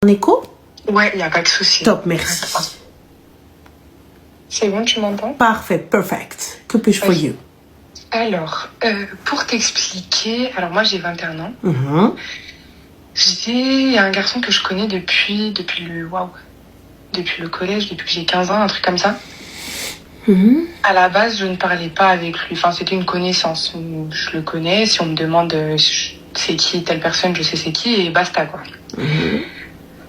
En écho? Ouais, il n'y a pas de souci. Top, merci. C'est bon, tu m'entends? Parfait, perfect. Que puis-je for you? Alors, pour t'expliquer, alors moi j'ai 21 ans. J'ai un garçon que je connais depuis le collège, depuis que j'ai 15 ans, un truc comme ça. À la base, je ne parlais pas avec lui. Enfin, c'était une connaissance. Je le connais. Si on me demande c'est qui telle personne, je sais c'est qui et basta quoi.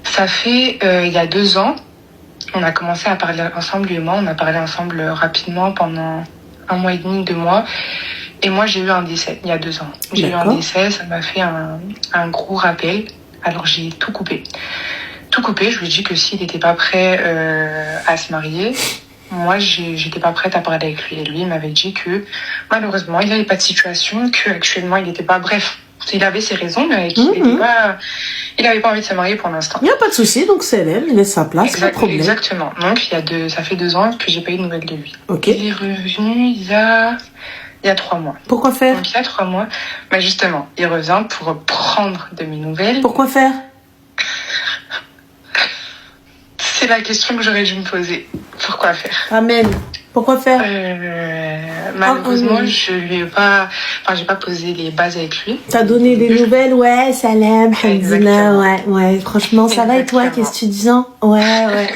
Ça fait il y a 2 ans, on a commencé à parler ensemble, lui et moi. On a parlé ensemble rapidement pendant 1 mois et demi, 2 mois. Et moi, j'ai eu un décès il y a 2 ans. J'ai eu un décès, ça m'a fait un gros rappel. Alors, j'ai tout coupé. Tout coupé, je lui ai dit que s'il n'était pas prêt à se marier, moi, j'étais pas prête à parler avec lui. Et lui, il m'avait dit que malheureusement, il n'avait pas de situation, qu'actuellement, il n'était pas... Bref, il avait ses raisons, mais qu'il n'avait pas envie de se marier pour l'instant. Il n'y a pas de souci, donc c'est elle, il laisse sa place, pas de problème. Exactement. Donc, ça fait 2 ans que j'ai pas eu de nouvelles de lui. Okay. Il est revenu il y a 3 mois. Pourquoi faire? Donc, il y a 3 mois. Bah, justement, il revient pour prendre de mes nouvelles. Pourquoi faire? C'est la question que j'aurais dû me poser. Pourquoi faire? Amen. Pourquoi faire? Malheureusement, je lui ai pas... Enfin, j'ai pas posé les bases avec lui. T'as donné des nouvelles? Ouais, salam, hamdillah, ouais. Franchement, ça va et toi? Qu'est-ce que tu dis? Ouais.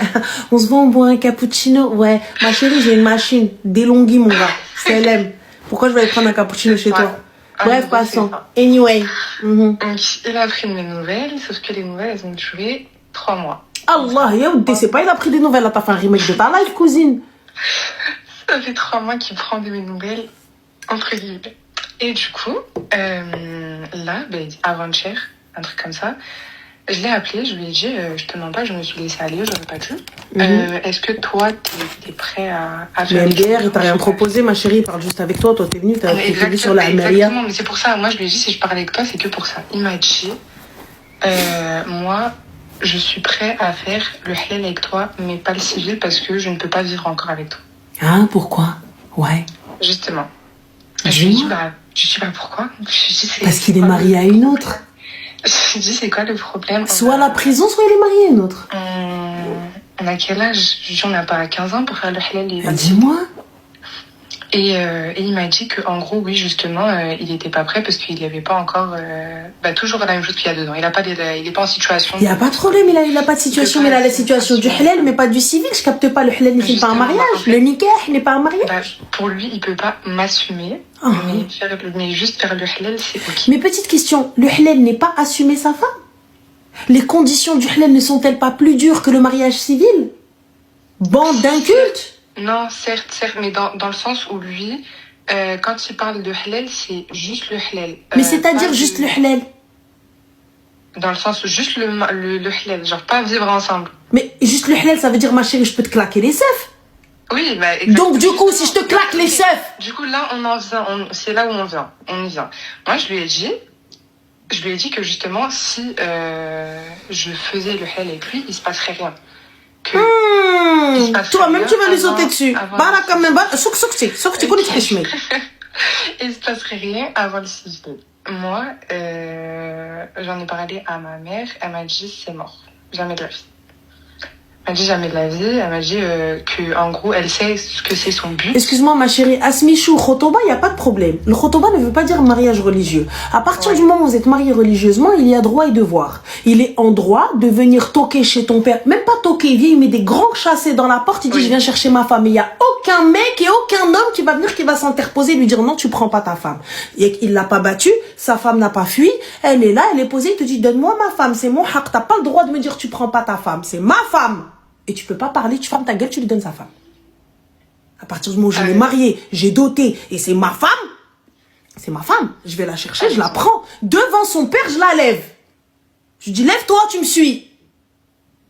On se voit, on boit un cappuccino? Ouais. Ma chérie, j'ai une machine. Délonghi, mon gars. Salam. Pourquoi je vais aller prendre un cappuccino chez toi? Bref, passons. Anyway. Donc, il a pris de mes nouvelles, sauf que les nouvelles, elles ont duré 3 mois. Allah, yaoudé, c'est pas il a pris des nouvelles, là, t'as fait un remake de ta live, cousine. Ça fait 3 mois qu'il prend de mes nouvelles, entre guillemets. Et du coup, là, avant-hier, un truc comme ça, je l'ai appelé, je lui ai dit, je te mens pas, je me suis laissée aller, j'aurais pas dû. Est-ce que toi, t'es prêt à faire... Mais MDR, il t'a rien proposé, ma chérie, il parle juste avec toi t'es venue, t'as vu sur la Almeria. Exactement, mais c'est pour ça, moi je lui ai dit, si je parle avec toi, c'est que pour ça. Il m'a dit, moi... Je suis prêt à faire le halal avec toi, mais pas le civil parce que je ne peux pas vivre encore avec toi. Ah, pourquoi? Ouais. Justement. Je lui ai dit, pourquoi? Parce qu'il est marié à une autre. Je lui ai dit, c'est quoi le problème? Soit la prison, soit il est marié à une autre. On a quel âge? Je lui ai dit, on n'a pas 15 ans pour faire le halal. Dis-moi. Et il m'a dit qu'en gros, oui, justement, il n'était pas prêt parce qu'il n'avait pas encore... toujours la même chose qu'il y a 2 ans. Il n'est pas en situation... Il n'y a pas de problème, il n'a pas de situation, mais il a la situation du halal, mais pas du civil. Je capte pas, le halal n'est pas un mariage. En fait, le nikah n'est pas un mariage. Pour lui, il ne peut pas m'assumer, mais juste faire le halal, c'est ok. Mais petite question, le halal n'est pas assumer sa femme? Les conditions du halal ne sont-elles pas plus dures que le mariage civil? Bande d'incultes. Non, certes, mais dans le sens où lui, quand il parle de halal, c'est juste le halal. Mais c'est-à-dire juste le halal? Dans le sens où juste le halal, genre pas vivre ensemble. Mais juste le halal, ça veut dire, ma chérie, je peux te claquer les seufs. Oui, bah exactement. Donc du coup, si je te claque les seufs... Du coup, là, c'est là où on y vient. Moi, je lui ai dit que justement, si je faisais le halal avec lui, il se passerait rien. Toi-même tu vas lui sauter dessus. Il se passerait rien avant le civil. Moi, j'en ai parlé à ma mère, elle m'a dit c'est mort, jamais de la vie. Elle m'a dit jamais de la vie, elle m'a dit que en gros elle sait ce que c'est son but. Excuse-moi ma chérie, Asmichou, Khotoba, il n'y a pas de problème. Le Khotoba ne veut pas dire mariage religieux. À partir du moment où vous êtes marié religieusement, il y a droit et devoir. Il est en droit de venir toquer chez ton père, même pas toquer, il vient, il met des grands chassés dans la porte, il dit je viens chercher ma femme. Et il n'y a aucun mec et aucun homme qui va venir, qui va s'interposer et lui dire non, tu prends pas ta femme. Et il l'a pas battu, sa femme n'a pas fui, elle est là, elle est posée, il te dit donne-moi ma femme, c'est mon haq, t'as pas le droit de me dire tu prends pas ta femme, c'est ma femme. Et tu peux pas parler, tu fermes ta gueule, tu lui donnes sa femme. À partir du moment où je l'ai mariée, j'ai doté, et c'est ma femme, je vais la chercher, je la prends. Devant son père, je la lève. Je lui dis, lève-toi, tu me suis.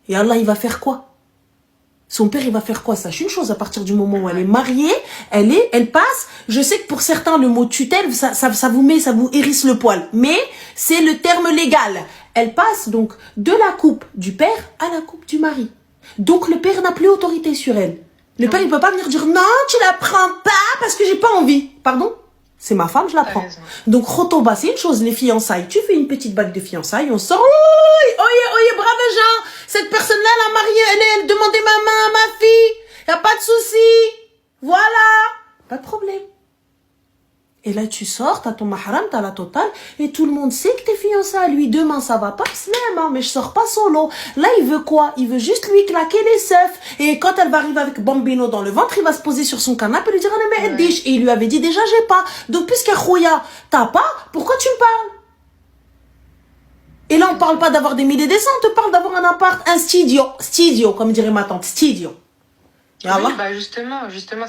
Et Allah, il va faire quoi? Son père, il va faire quoi? Sache une chose, à partir du moment où elle est mariée, elle passe. Je sais que pour certains, le mot tutelle, ça vous hérisse le poil. Mais c'est le terme légal. Elle passe donc de la coupe du père à la coupe du mari. Donc le père n'a plus autorité sur elle. Le père, il peut pas venir dire non, tu la prends pas parce que j'ai pas envie. Pardon? C'est ma femme, je la T'as prends. raison. Donc, khotoba, c'est une chose, les fiançailles. Tu fais une petite bague de fiançailles, on sort. Oye, brave Jean. Cette personne-là, elle a marié, elle demandait ma main à ma fille. Y a pas de souci. Voilà. Pas de problème. Et là, tu sors, t'as ton mahram, t'as la totale, et tout le monde sait que t'es fiancé à lui. Demain, ça va pas, mais je sors pas solo. Là, il veut quoi? Il veut juste lui claquer les seufs. Et quand elle va arriver avec Bambino dans le ventre, il va se poser sur son canapé et lui dire, ah, mais ouais. Et il lui avait dit, déjà, j'ai pas. Donc, puisqu'à Khouya, t'as pas, pourquoi tu me parles? Et là, on parle pas d'avoir des milliers des cents, on te parle d'avoir un appart, un studio, comme dirait ma tante, studio. Oui, bah justement,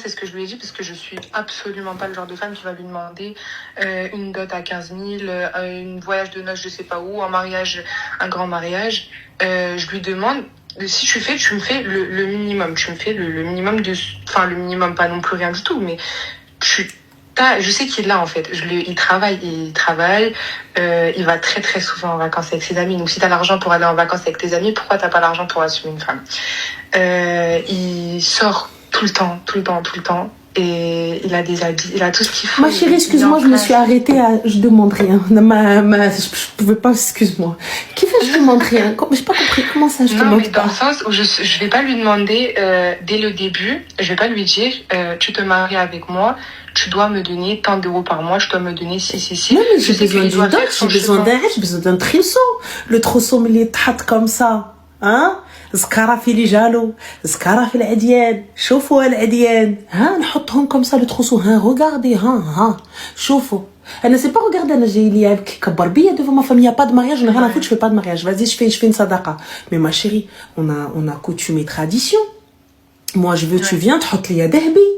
c'est ce que je lui ai dit, parce que je suis absolument pas le genre de femme qui va lui demander une dot à 15 000, un voyage de noces je sais pas où, un mariage, un grand mariage. Je lui demande, si tu me fais le minimum, tu me fais le minimum enfin le minimum, pas non plus rien du tout, mais je sais qu'il l'a en fait. Il travaille, il va très très souvent en vacances avec ses amis. Donc si t'as l'argent pour aller en vacances avec tes amis, pourquoi t'as pas l'argent pour assumer une femme? Il sort tout le temps. Et il a des habits, il a tout ce qu'il faut. Ma chérie, excuse-moi, je me suis arrêtée à... Je demande rien. Je pouvais pas, excuse-moi. Qui fait je demande rien? J'ai pas compris. Comment ça, je demande pas? Non, mais dans le sens où je vais pas lui demander, dès le début, je vais pas lui dire, tu te maries avec moi, tu dois me donner tant d'euros par mois, je dois me donner si. Non, mais j'ai besoin d'une dot, j'ai besoin d'un trousseau. Le trousseau, il est trat comme ça. Hein? زكارة في رجاله زكارة في العديان شوفوا العديان ها نحطهم comme ça le trousseau ها regardez ها شوفوا انا c'est pas regarder انا جاي لي كبر بيا devant ma famille, y a pas de mariage, je n'ai rien à foutre, je fais pas de mariage, vas-y je fais une sadaqa. Mais ma chérie, on a coutume et tradition. Moi je veux tu viens تحط لي ذهبي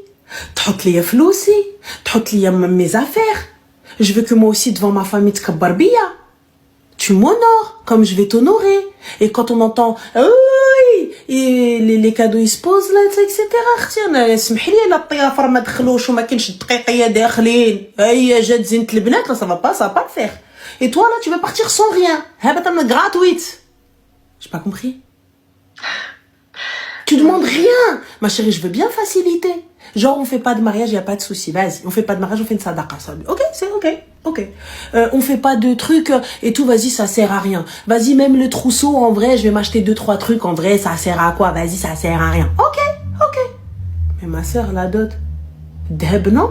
تحط لي فلوسي تحط لي mes affaires. Je veux que moi aussi devant ma famille تكبر بيا. Tu m'honores comme je vais t'honorer. Et quand on entend oui, les cadeaux ils se posent là, etc. اختي انا اسمح لي لا الطيافر ما دخلوش وما كاينش الدقيقيه داخلين هي جات زينة البنات لا ça va pas le faire. Et toi là tu vas partir sans rien. هبه gratuite. J'ai pas compris. Tu demandes rien. Ma chérie, je veux bien faciliter. Genre, on fait pas de mariage, y a pas de souci. Vas-y, on fait pas de mariage, on fait une sadaqa. Ok, c'est ok. On fait pas de trucs et tout, vas-y, ça sert à rien. Vas-y, même le trousseau, en vrai, je vais m'acheter 2-3 trucs. En vrai, ça sert à quoi? Vas-y, ça sert à rien. Ok. Mais ma sœur, la dot, Deb, non?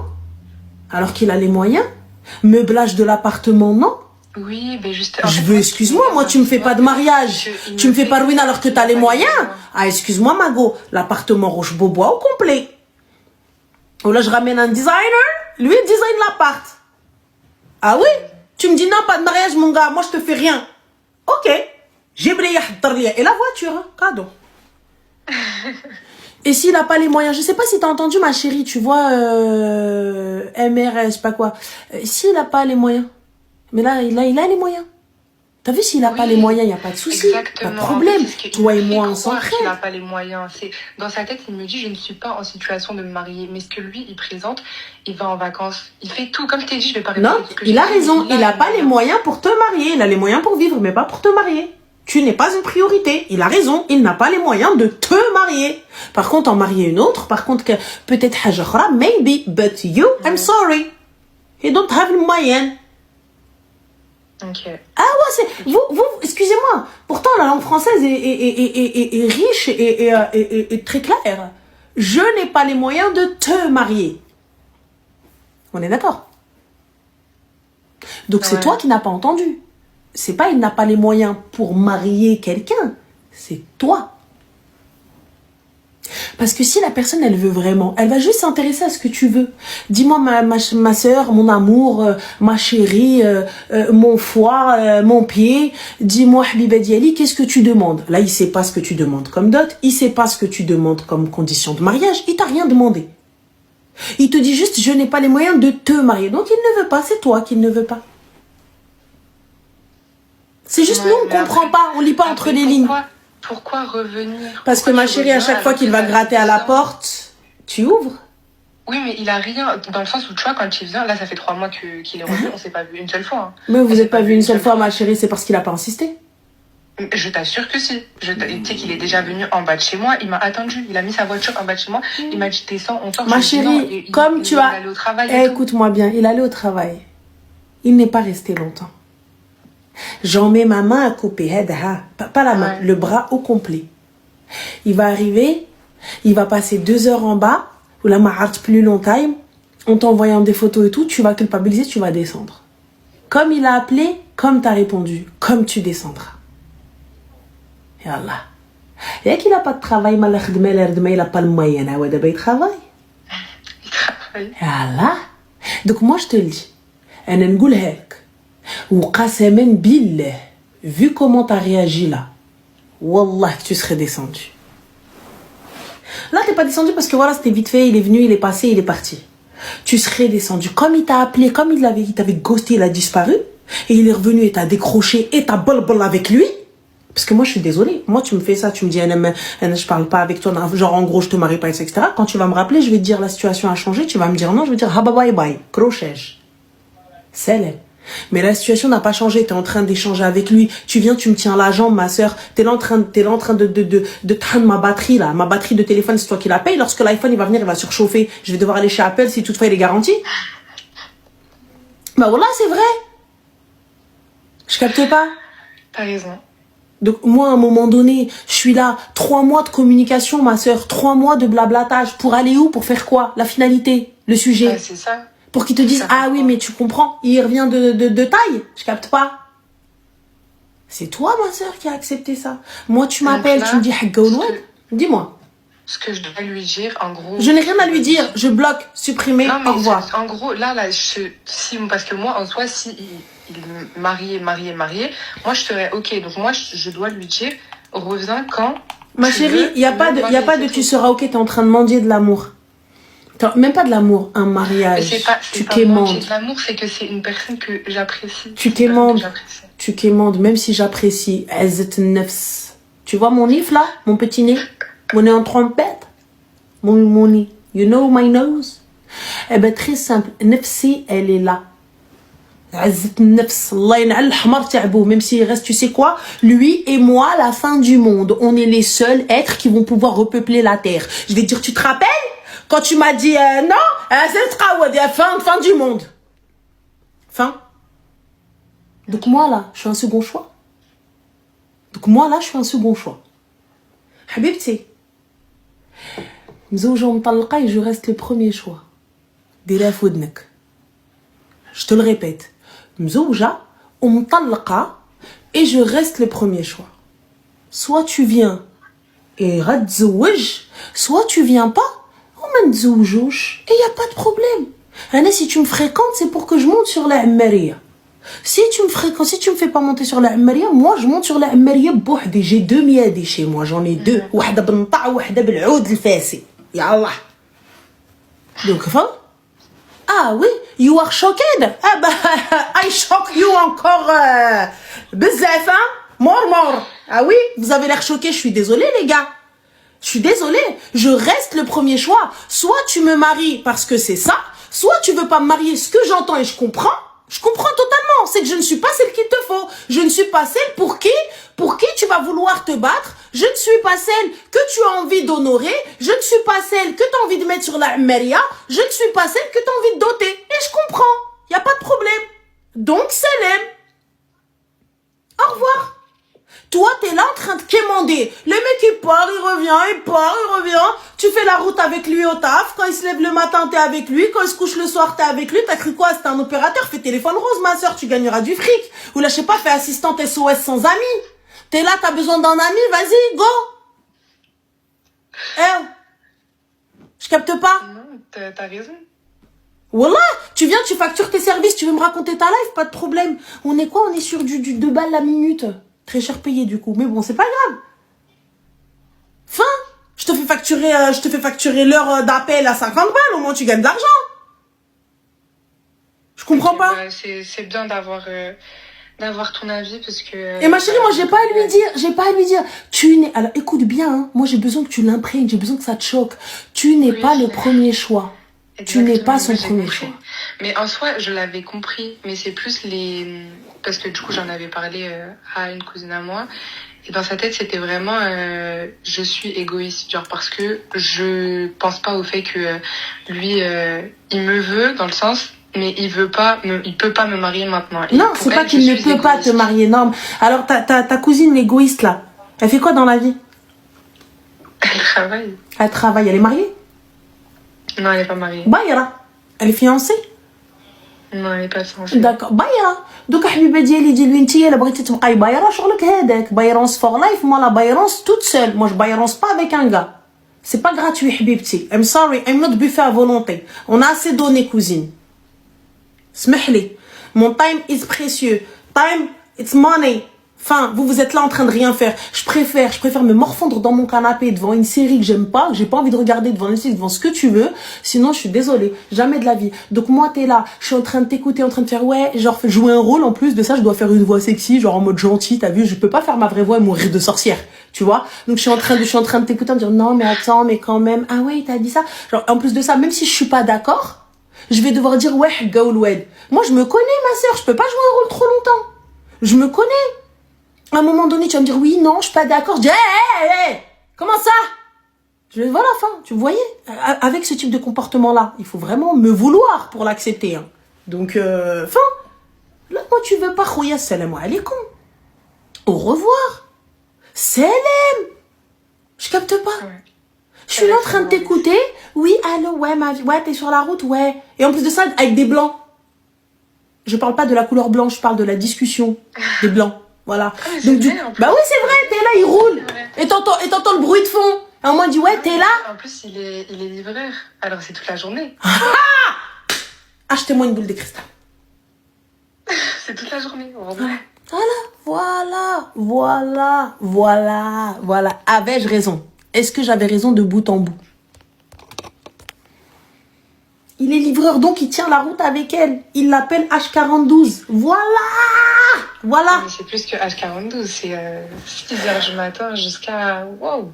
Alors qu'il a les moyens. Meublage de l'appartement, non? Oui, mais juste. Je veux, excuse-moi, moi, tu me fais pas de mariage. Tu me fais pas ruiner alors que t'as les moyens. Ah, excuse-moi, Mago, l'appartement Roche-Beaubois au complet. Ou là, je ramène un designer, lui, il design l'appart. Ah oui? Tu me dis non, pas de mariage, mon gars, moi, je te fais rien. Ok. J'ai brillé, et la voiture, cadeau. Et s'il n'a pas les moyens, je sais pas si t'as entendu, ma chérie, tu vois, MRS, je sais pas quoi. S'il n'a pas les moyens. Mais là, il a les moyens. T'as vu, s'il n'a pas les moyens, il n'y a pas de souci. Pas de problème. Toi et moi, on s'entraide. Il n'a pas les moyens. Dans sa tête, il me dit, je ne suis pas en situation de me marier. Mais ce que lui, il présente, il va en vacances. Il fait tout. Comme je t'ai dit, je vais pas répéter. Non, il a raison. Il n'a pas les moyens pour te marier. Il a les moyens pour vivre, mais pas pour te marier. Tu n'es pas une priorité. Il a raison. Il n'a pas les moyens de te marier. Par contre, en marier une autre, peut-être haja khra, maybe, but you, I'm sorry. You don't have the moyens. Okay. Ah ouais, c'est vous excusez-moi. Pourtant la langue française est riche et très claire. Je n'ai pas les moyens de te marier. On est d'accord? Donc c'est toi qui n'as pas entendu. C'est pas il n'a pas les moyens pour marier quelqu'un, c'est toi. Parce que si la personne, elle veut vraiment, elle va juste s'intéresser à ce que tu veux. Dis-moi, ma soeur, mon amour, ma chérie, mon foie, mon pied. Dis-moi, Habiba Diali, qu'est-ce que tu demandes? Là, il sait pas ce que tu demandes comme dot. Il sait pas ce que tu demandes comme condition de mariage. Il t'a rien demandé. Il te dit juste, je n'ai pas les moyens de te marier. Donc, il ne veut pas. C'est toi qui ne veux pas. C'est juste nous, on comprend pas. On lit pas entre les lignes. Pourquoi revenir? Parce que ma chérie, à chaque fois qu'il va gratter à la porte, tu ouvres. Oui, mais il a rien, dans le sens où tu vois, quand il vient, là, ça fait 3 mois qu'il est revenu, on s'est pas vu une seule fois. Hein. Mais vous n'êtes pas vu une seule fois, ma chérie, c'est parce qu'il a pas insisté. Je t'assure que si. Tu sais qu'il est déjà venu en bas de chez moi. Il m'a attendu. Il a mis sa voiture en bas de chez moi. Il m'a dit descends, on sort. Ma chérie, comme tu as... Il allait au travail. Écoute-moi bien, il allait au travail. Il n'est pas resté longtemps. J'en mets ma main à couper. Pas la main, le bras au complet. Il va arriver, il va passer 2 heures en bas, ou la mararte plus longtemps, en t'envoyant des photos et tout, tu vas culpabiliser, tu vas descendre. Comme il a appelé, comme tu as répondu, comme tu descendras. Et Allah. Et qu'il n'a pas de travail, il n'a pas le moyen, il travaille. Il travaille. Et Allah. Donc moi je te le dis, أنا نقولها لك وقسما بالله, vu comment tu as réagi là, wallah que tu serais descendu. Là t'es pas descendu parce que voilà c'était vite fait, il est venu, il est passé, il est parti. Tu serais descendu comme il t'a appelé, comme il t'avait ghosté, il a disparu et il est revenu et t'a décroché et t'as bol avec lui. Parce que moi je suis désolée, moi tu me fais ça, tu me dis je parle pas avec toi, genre en gros je te marie pas, etc. Quand tu vas me rappeler, je vais te dire la situation a changé, tu vas me dire non, je vais te dire bye bye, crochet. C'est mais la situation n'a pas changé, t'es en train d'échanger avec lui, tu viens, tu me tiens la jambe ma soeur, t'es là en train de prendre ma batterie là, ma batterie de téléphone, c'est toi qui la paye, lorsque l'iPhone il va venir, il va surchauffer, je vais devoir aller chez Apple si toutefois il est garanti. Bah voilà, c'est vrai. Je capte pas. T'as raison. Donc moi à un moment donné, je suis là, 3 mois de communication ma soeur, 3 mois de blablatage, pour aller où, pour faire quoi, la finalité, le sujet. Ouais, c'est ça. Pour qu'ils te disent ah oui mais tu comprends, il revient de taille, je capte pas. C'est toi ma soeur qui a accepté ça. Moi tu m'appelles, tu me dis dis-moi. Ce que je dois lui dire en gros. Je n'ai rien à lui dire, je bloque, supprimer, non, mais au revoir. En gros là parce que moi en soi si il est marié, moi je serais ok, donc moi je dois lui dire reviens quand. Ma chérie, il y a pas de tu seras ok, t'es en train de mendier de l'amour. Même pas de l'amour, un mariage. C'est pas manger de l'amour, c'est que c'est une personne que j'apprécie. Tu quémandes, même si j'apprécie. Tu vois mon nif là, mon petit nez, mon nez en trompette, mon nez. You know my nose? Eh ben très simple, nefsi, elle est là. Même s'il reste, tu sais quoi, lui et moi, la fin du monde. On est les seuls êtres qui vont pouvoir repeupler la terre. Je vais te dire, tu te rappelles? Quand tu m'as dit non, c'est fin du monde. Fin. Donc moi là, je suis un second choix. Habibti. مزوجة مطلقة et je reste le premier choix. ديرها في ودنك. Je te le répète. مزوجة ومطلقة et je reste le premier choix. Soit tu viens et غتزوج, soit tu viens pas. Et il n'y a pas de problème. Si tu me fréquentes, c'est pour que je monte sur la Ammaria. Si tu me fais pas monter sur la Ammaria, moi je monte sur la Ammaria بوحدي. J'ai 2 miadi chez moi, j'en ai 2. واحدة بالنطع وواحدة بالعود الفاسي. يا الله. Donc, ah oui, you are shocked. Ah bah, I shock you encore. بزاف, Mort. Ah oui, vous avez l'air choqués, je suis désolée les gars. Je suis désolée, je reste le premier choix. Soit tu me maries parce que c'est ça, soit tu veux pas me marier, ce que j'entends et je comprends totalement. C'est que je ne suis pas celle qu'il te faut. Je ne suis pas celle pour qui tu vas vouloir te battre. Je ne suis pas celle que tu as envie d'honorer. Je ne suis pas celle que tu as envie de mettre sur la Maria. Je ne suis pas celle que tu as envie de doter. Et je comprends, il n'y a pas de problème. Donc c'est l'aime. Au revoir. Toi, t'es là en train de quémander. Le mec, il part, il revient. Tu fais la route avec lui au taf. Quand il se lève le matin, t'es avec lui. Quand il se couche le soir, t'es avec lui. T'as cru quoi? C'était un opérateur. Fais téléphone rose, ma soeur. Tu gagneras du fric. Ou là, je sais pas, fais assistante SOS sans amis. T'es là, t'as besoin d'un ami. Vas-y, go. Je capte pas? Non, t'as raison. Wallah, tu viens, tu factures tes services. Tu veux me raconter ta life? Pas de problème. On est quoi? On est sur du 2 balles la minute. Très cher payé du coup, mais bon, c'est pas grave. Fin, je te fais facturer l'heure d'appel à 50 balles, au moins tu gagnes de l'argent. Je comprends pas. Bah, c'est bien d'avoir ton avis parce que... Et ma chérie, moi j'ai pas à lui dire. Tu n'es... Alors écoute bien, hein, moi j'ai besoin que tu l'imprègnes, j'ai besoin que ça te choque. Tu n'es pas le premier choix. Exactement. Tu n'es pas son premier choix. Mais en soi, je l'avais compris. Mais c'est plus les... Parce que du coup, j'en avais parlé à une cousine à moi. Et dans sa tête, c'était vraiment... je suis égoïste. Genre parce que je pense pas au fait que lui, il me veut, dans le sens... Mais il peut pas me marier maintenant. Et Non, c'est pas qu'il ne peut pas te marier. Non. Alors, ta cousine l'égoïste, là, elle fait quoi dans la vie? Elle travaille. Elle travaille. Elle est mariée? Non, elle est pas mariée. Bayra. Elle est fiancée? Non, elle est pas fiancée. D'accord. Bayra. Donc, حبيبة ديالي ديال بنتي الا بغيتي تبقاي بايرة شغلك هذاك. بايرونس for life. Moi, la bayrance toute seule. Moi, je bayrance pas avec un gars. C'est pas gratuit, حبيبتي. I'm sorry. I'm not buffet à volonté. On a assez donné, cousine. Smehli. Mon time is précieux. Time, it's money. Enfin, vous êtes là en train de rien faire. Je préfère me morfondre dans mon canapé devant une série que j'aime pas, que j'ai pas envie de regarder, devant Netflix, devant ce que tu veux. Sinon, je suis désolée. Jamais de la vie. Donc moi, t'es là. Je suis en train de t'écouter, en train de faire, ouais, genre, jouer un rôle. En plus de ça, je dois faire une voix sexy, genre en mode gentil. T'as vu, je peux pas faire ma vraie voix et mourir de sorcière. Tu vois? Donc, je suis en train de t'écouter, en me dire, non, mais attends, mais quand même. Ah ouais, t'as dit ça. Genre, en plus de ça, même si je suis pas d'accord, je vais devoir dire, ouais, Gaoulwed. Moi, je me connais, ma sœur. Je peux pas jouer un rôle trop longtemps. Je me connais. À un moment donné, tu vas me dire, oui, non, je suis pas d'accord. Je dis, hé, comment ça? Je vais voir la fin, tu voyais? Avec ce type de comportement-là, il faut vraiment me vouloir pour l'accepter. Hein. Donc, fin. Là, moi, tu veux pas, khoya, salam alaikum. Au revoir. Salam. Je capte pas. Ouais. Je suis là en train de t'écouter. Oui, allô, ouais, ma vie. Ouais, t'es sur la route, ouais. Et en plus de ça, avec des blancs. Je parle pas de la couleur blanche, je parle de la discussion des blancs. Voilà. Ah, donc bah oui, c'est vrai, t'es là, il roule. Et t'entends le bruit de fond. Et on m'a dit, ouais, t'es là. En plus, il est livreur. Alors, c'est toute la journée. Achetez-moi une boule de cristal. C'est toute la journée. Voilà. Avais-je raison? Est-ce que j'avais raison de bout en bout? Il est livreur, donc il tient la route avec elle. Il l'appelle H42. Voilà. Mais c'est plus que H42. C'est 6h du matin jusqu'à... Wow.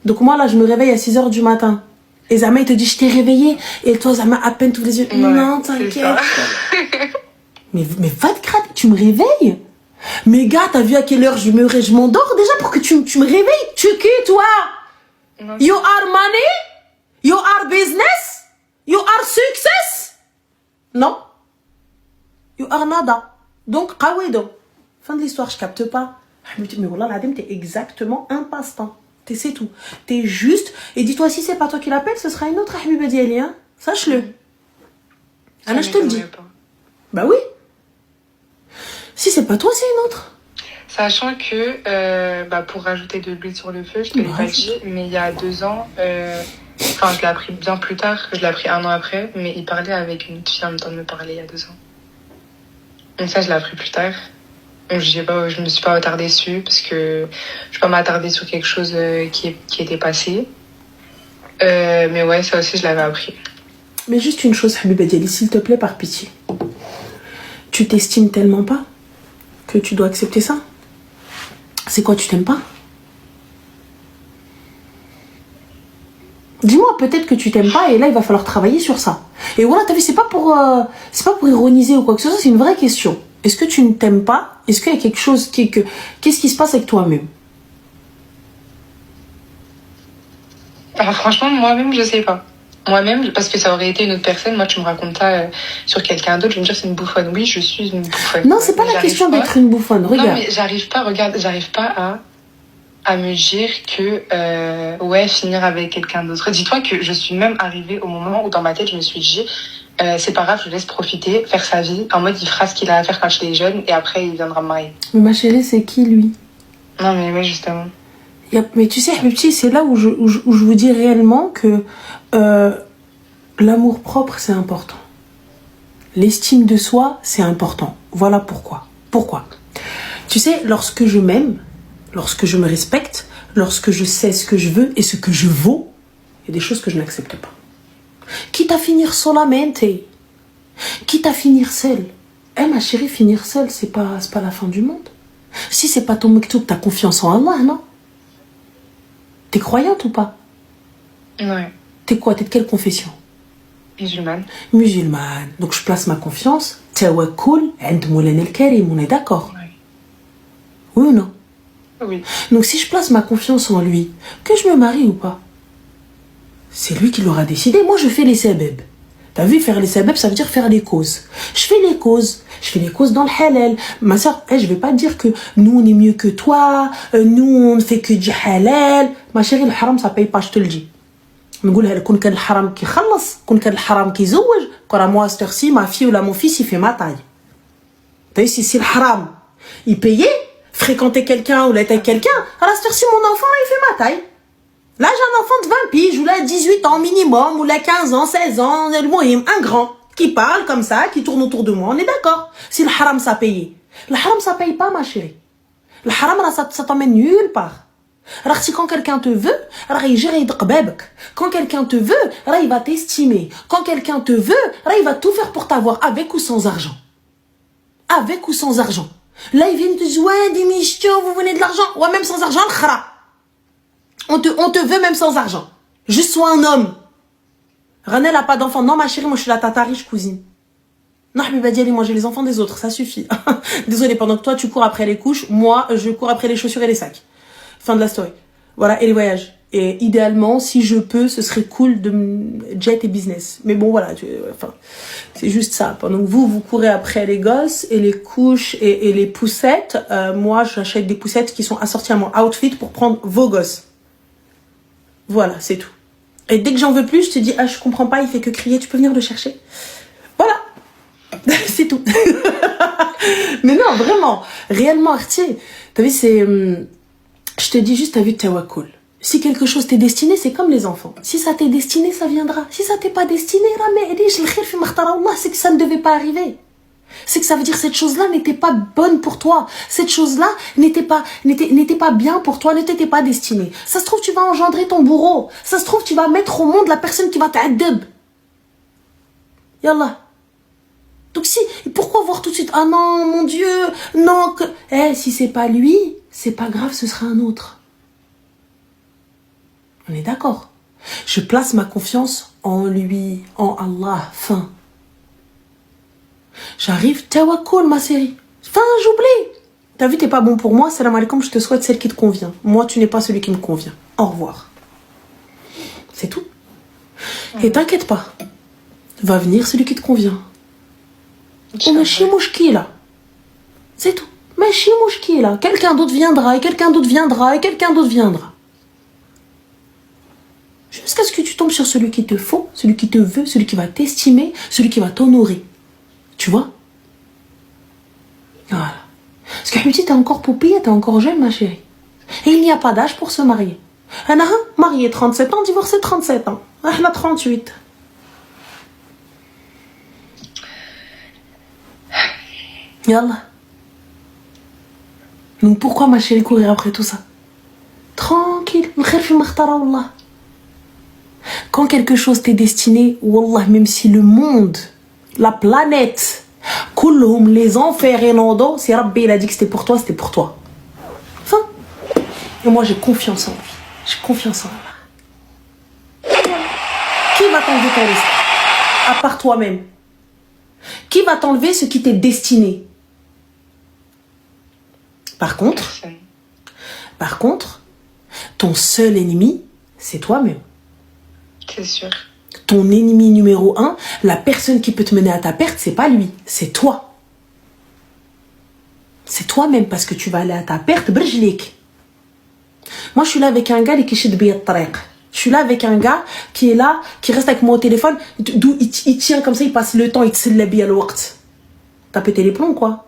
Donc moi, là, je me réveille à 6h du matin. Et Zama, il te dit, je t'ai réveillé. Et toi, Zama, à peine tous les yeux. Ouais, non, t'inquiète. mais va te craquer, tu me réveilles? Mais gars, t'as vu à quelle heure je m'endors déjà pour que tu me réveilles? Tu es qui, toi? Non, you are money? You are business? You are success? Non. You are nada. Donc, qawido. Fin de l'histoire, je capte pas. Mais voilà, l'adem, t'es exactement un passe-temps. C'est tout. T'es juste. Et dis-toi, si c'est pas toi qui l'appelle, ce sera une autre Habiba Diali, hein. Sache-le. Anna, je te le dis. Bah oui. Si c'est pas toi, c'est une autre. Sachant que, pour rajouter de l'huile sur le feu, je te l'ai pas dit, mais il y a 2 ans, enfin, je l'ai appris bien plus tard, je l'ai appris 1 an après, mais il parlait avec une fille en même temps de me parler il y a 2 ans. Donc ça, je l'ai appris plus tard. Donc je me suis pas attardée dessus, parce que je vais pas m'attarder sur quelque chose qui était passé. Mais ouais, ça aussi, je l'avais appris. Mais juste une chose, Habiba Diali, s'il te plaît, par pitié. Tu t'estimes tellement pas que tu dois accepter ça? C'est quoi, tu t'aimes pas? Dis-moi, peut-être que tu t'aimes pas et là il va falloir travailler sur ça. Et voilà, t'as vu, c'est pas pour ironiser ou quoi que ce soit, c'est une vraie question. Est-ce que tu ne t'aimes pas? Est-ce qu'il y a quelque chose qu'est-ce qui se passe avec toi-même? Alors franchement, moi-même, je sais pas. Moi-même, parce que ça aurait été une autre personne, moi tu me racontes ça sur quelqu'un d'autre, je vais me dire c'est une bouffonne. Oui, je suis une bouffonne. Non, c'est pas la question d'être une bouffonne, regarde. Non, mais j'arrive pas à me dire que, ouais, finir avec quelqu'un d'autre. Dis-toi que je suis même arrivée au moment où dans ma tête, je me suis dit, c'est pas grave, je laisse profiter, faire sa vie, en mode il fera ce qu'il a à faire quand il est jeune, et après il viendra me marier. Mais ma chérie, c'est qui lui? Non, mais ouais, justement. Mais tu sais, Habibti, c'est là où je vous dis réellement que l'amour propre, c'est important. L'estime de soi, c'est important. Voilà pourquoi. Pourquoi? Tu sais, lorsque je m'aime, lorsque je me respecte, lorsque je sais ce que je veux et ce que je vaux, il y a des choses que je n'accepte pas. Quitte à finir solamente, quitte à finir seule. Ma chérie, finir seule, c'est pas la fin du monde. Si c'est pas ton mektoub, t'as confiance en Allah, non? T'es croyante ou pas? Ouais. T'es quoi? T'es de quelle confession? Musulmane. Musulmane. Donc je place ma confiance. Tawakkul عند مولانا الكريم, on est d'accord? Oui ou non? Oui. Donc si je place ma confiance en lui, que je me marie ou pas, c'est lui qui l'aura décidé. Moi je fais les sabab. T'as vu, faire les sabab, ça veut dire faire les causes. Je fais les causes. Je fais les causes dans le halal. Ma soeur, je vais pas dire que nous on est mieux que toi, nous on ne fait que du halal. Ma chérie, le haram ça paye pas, je te le dis. نقولها كون كان الحرام كيخلص كون كان الحرام كيزوج كون moi cette heure-ci ma fille ou là mon fils il fait ma taille. T'as vu, si le haram il payait fréquenter quelqu'un ou l'être avec quelqu'un, à la cette heure-ci mon enfant là, il fait ma taille. Là j'ai un enfant de 20 piges ou là 18 ans minimum ou là 15 ans 16 ans, un grand qui parle comme ça, qui tourne autour de moi, on est d'accord. Si le haram ça payait, le haram ça paye pas ma chérie. Le haram là, ça t'emmène nulle part. Alors si quand quelqu'un te veut, alors il gère quand quelqu'un te veut, alors il va t'estimer. Quand quelqu'un te veut, alors il va tout faire pour t'avoir, avec ou sans argent. Avec ou sans argent. Là ils viennent te dire ouais des michtos, vous venez de l'argent. Ouais, même sans argent, le khara. On te veut même sans argent. Juste sois un homme. Ranel a pas d'enfant. Non ma chérie, moi je suis la tata riche cousine. Non, Habiba Diali, moi j'ai les enfants des autres, ça suffit. Désolée, pendant que toi tu cours après les couches, moi je cours après les chaussures et les sacs. Fin de la story. Voilà, et les voyages. Et idéalement, si je peux, ce serait cool de jet et business. Mais bon, voilà, enfin, c'est juste ça. Pendant que vous courez après les gosses et les couches et les poussettes, moi, j'achète des poussettes qui sont assorties à mon outfit pour prendre vos gosses. Voilà, c'est tout. Et dès que j'en veux plus, je te dis, ah, je comprends pas, il fait que crier, tu peux venir le chercher. Voilà. C'est tout. Mais non, vraiment. Réellement, Artie, t'as vu, c'est... Je te dis juste, t'as vu tawakkul. Si quelque chose t'est destiné, c'est comme les enfants. Si ça t'est destiné, ça viendra. Si ça t'est pas destiné, c'est que ça ne devait pas arriver. C'est que ça veut dire que cette chose-là n'était pas bonne pour toi. Cette chose-là n'était pas bien pour toi, ne t'était pas destinée. Ça se trouve, tu vas engendrer ton bourreau. Ça se trouve, tu vas mettre au monde la personne qui va t'addeb. Yallah. Donc si, pourquoi voir tout de suite, ah non, mon Dieu, non, que... si c'est pas lui, c'est pas grave, ce sera un autre. On est d'accord. Je place ma confiance en lui, en Allah, fin. J'arrive, tawakkul, ma série. Fin, j'oublie. T'as vu, t'es pas bon pour moi, salam alaikum, je te souhaite celle qui te convient. Moi, tu n'es pas celui qui me convient. Au revoir. C'est tout. Et t'inquiète pas. Va venir celui qui te convient. ماشي مشكلة. C'est tout. ماشي مشكلة. Quelqu'un d'autre viendra, et quelqu'un d'autre viendra, et quelqu'un d'autre viendra. Jusqu'à ce que tu tombes sur celui qui te faut, celui qui te veut, celui qui va t'estimer, celui qui va t'honorer. Tu vois? Voilà. Parce que Habibti, t'es encore poupée, t'es encore jeune, ma chérie. Et il n'y a pas d'âge pour se marier. Anna, marié 37 ans, divorcé 37 ans. Ahna 38. Yallah. Donc pourquoi ma chérie courir après tout ça? Tranquille. Quand quelque chose t'est destiné, wallah, même si le monde, la planète, kulhum, les enfers et l'endo, si Rabbi il a dit que c'était pour toi, c'était pour toi. Enfin. Et moi j'ai confiance en lui. J'ai confiance en Allah. Qui va t'enlever ton risque? À part toi-même. Qui va t'enlever ce qui t'est destiné? Par contre, ton seul ennemi, c'est toi-même. C'est sûr. Ton ennemi numéro 1, la personne qui peut te mener à ta perte, c'est pas lui, c'est toi. C'est toi-même, parce que tu vas aller à ta perte, brjlik. Moi, je suis là avec un gars qui chide bi at-tariq. Je suis là avec un gars qui est là, qui reste avec moi au téléphone, d'où il tient comme ça, il passe le temps, il te silla bi al-waqt. T'as pété les plombs, quoi.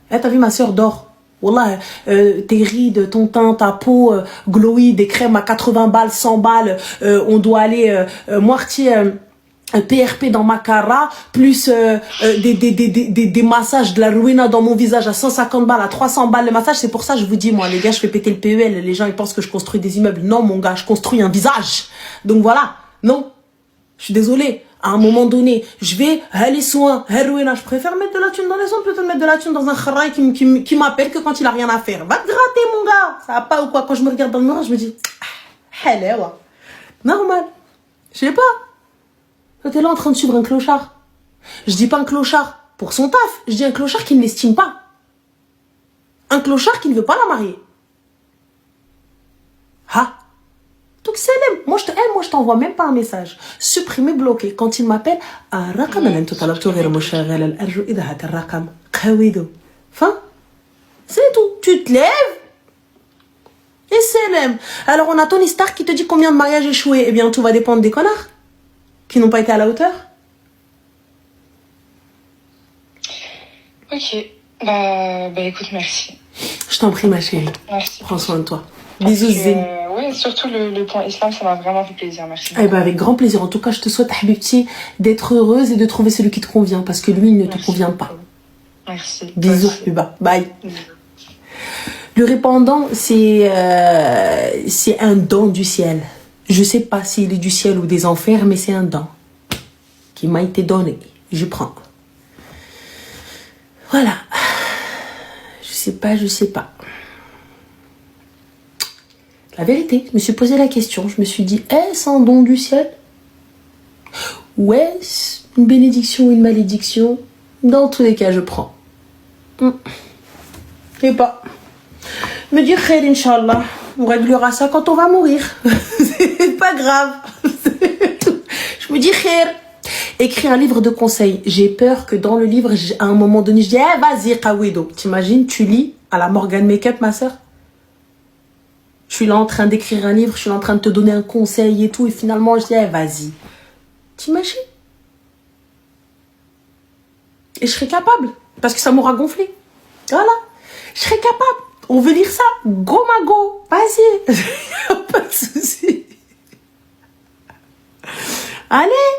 T'as vu, ma soeur dort. Wallah, tes rides, ton teint, ta peau, glowy, des crèmes à 80 balles, 100 balles, on doit aller moitié PRP dans ma cara, plus des massages de la ruina dans mon visage à 150 balles, à 300 balles le massage. C'est pour ça que je vous dis, moi, les gars, je fais péter le PEL. Les gens, ils pensent que je construis des immeubles. Non, mon gars, je construis un visage. Donc voilà, non, je suis désolée. À un moment donné, je vais aller soin, heroïna. Je préfère mettre de la thune dans les ondes plutôt que mettre de la thune dans un kharaï qui m'appelle que quand il a rien à faire. Va te gratter, mon gars. Ça va pas ou quoi? Quand je me regarde dans le miroir, je me dis, halawa. Normal. Je sais pas. T'es là en train de suivre un clochard. Je dis pas un clochard pour son taf, je dis un clochard qui ne l'estime pas. Un clochard qui ne veut pas la marier. Ah. Donc c'est l'aime. Moi je t'envoie même pas un message. Supprimer, bloquer. Quand il m'appelle, c'est tout. Tu te lèves et c'est l'aime. Alors on a Tony Stark qui te dit combien de mariages échoués. Eh bien tout va dépendre des connards qui n'ont pas été à la hauteur. Ok. Bah écoute, merci. Je t'en prie ma chérie. Merci. Prends soin de toi. Bisous Zine. Oui, surtout le point islam, ça m'a vraiment fait plaisir. Merci. Eh ben avec grand plaisir. En tout cas, je te souhaite, Habibti, d'être heureuse et de trouver celui qui te convient. Parce que lui, il ne te convient pas. Merci. Bisous, Huba. Bye. Bisous. Le répandant, c'est un don du ciel. Je sais pas s'il est du ciel ou des enfers, mais c'est un don qui m'a été donné. Je prends. Voilà. Je sais pas. La vérité, je me suis posé la question. Je me suis dit, est-ce un don du ciel? Ou est-ce une bénédiction ou une malédiction? Dans tous les cas, je prends. Je sais pas. Me dire khair, Inch'Allah. On réglera ça quand on va mourir. C'est pas grave. Je me dis khair. Écrire un livre de conseils. J'ai peur que dans le livre, à un moment donné, je dis, vas-y, Kawido. T'imagines, tu lis à la Morgan Makeup, ma soeur? Je suis là en train d'écrire un livre, je suis là en train de te donner un conseil et tout, et finalement, je dis, vas-y. T'imagines? Et je serai capable, parce que ça m'aura gonflé. Voilà. Je serai capable. On veut lire ça. Go, ma go. Vas-y. Pas de souci. Allez.